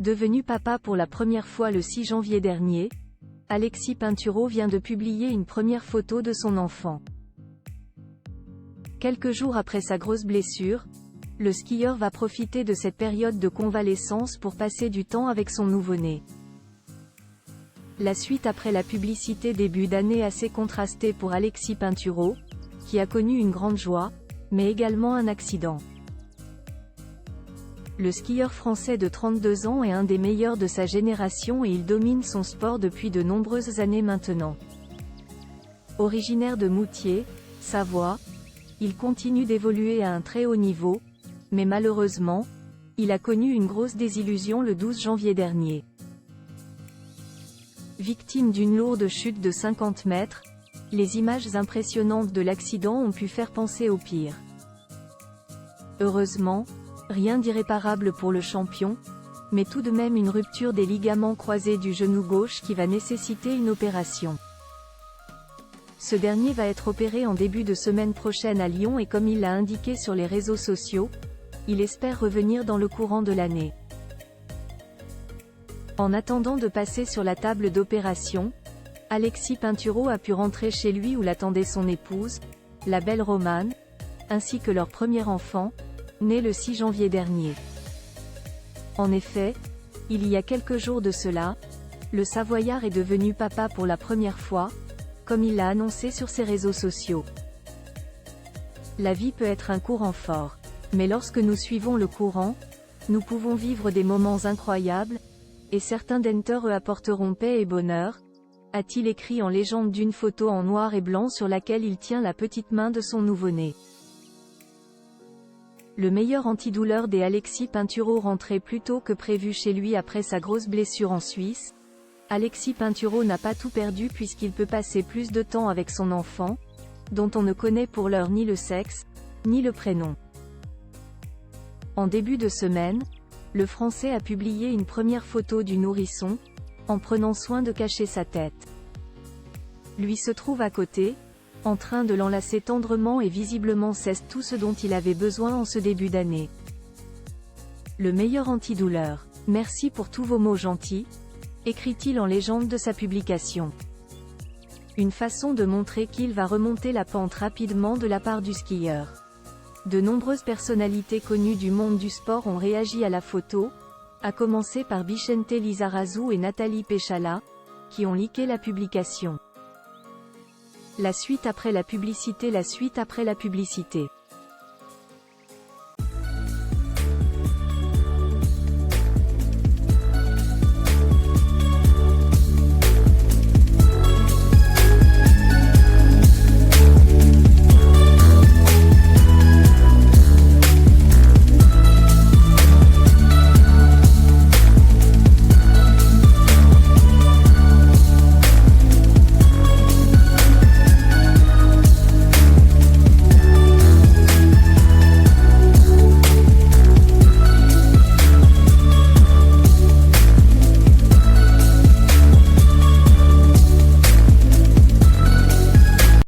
Devenu papa pour la première fois le 6 janvier dernier, Alexis Pinturault vient de publier une première photo de son enfant. Quelques jours après sa grosse blessure, le skieur va profiter de cette période de convalescence pour passer du temps avec son nouveau-né. La suite après la publicité début d'année assez contrastée pour Alexis Pinturault, qui a connu une grande joie, mais également un accident. Le skieur français de 32 ans est un des meilleurs de sa génération et il domine son sport depuis de nombreuses années maintenant. Originaire de Moutier, Savoie, il continue d'évoluer à un très haut niveau, mais malheureusement, il a connu une grosse désillusion le 12 janvier dernier. Victime d'une lourde chute de 50 mètres, les images impressionnantes de l'accident ont pu faire penser au pire. Heureusement, rien d'irréparable pour le champion, mais tout de même une rupture des ligaments croisés du genou gauche qui va nécessiter une opération. Ce dernier va être opéré en début de semaine prochaine à Lyon et comme il l'a indiqué sur les réseaux sociaux, il espère revenir dans le courant de l'année. En attendant de passer sur la table d'opération, Alexis Pinturault a pu rentrer chez lui où l'attendait son épouse, la belle Romane, ainsi que leur premier enfant, né le 6 janvier dernier. En effet, il y a quelques jours de cela, le Savoyard est devenu papa pour la première fois, comme il l'a annoncé sur ses réseaux sociaux. La vie peut être un courant fort, mais lorsque nous suivons le courant, nous pouvons vivre des moments incroyables, et certains d'entre eux apporteront paix et bonheur, a-t-il écrit en légende d'une photo en noir et blanc sur laquelle il tient la petite main de son nouveau-né. Le meilleur antidouleur des Alexis Pinturault rentré plus tôt que prévu chez lui après sa grosse blessure en Suisse. Alexis Pinturault n'a pas tout perdu puisqu'il peut passer plus de temps avec son enfant, dont on ne connaît pour l'heure ni le sexe, ni le prénom. En début de semaine, le Français a publié une première photo du nourrisson, en prenant soin de cacher sa tête. Lui se trouve à côté, en train de l'enlacer tendrement et visiblement c'est tout ce dont il avait besoin en ce début d'année. Le meilleur antidouleur. Merci pour tous vos mots gentils, écrit-il en légende de sa publication. Une façon de montrer qu'il va remonter la pente rapidement de la part du skieur. De nombreuses personnalités connues du monde du sport ont réagi à la photo, à commencer par Vicente Lizarazu et Nathalie Péchala, qui ont liké la publication. La suite après la publicité.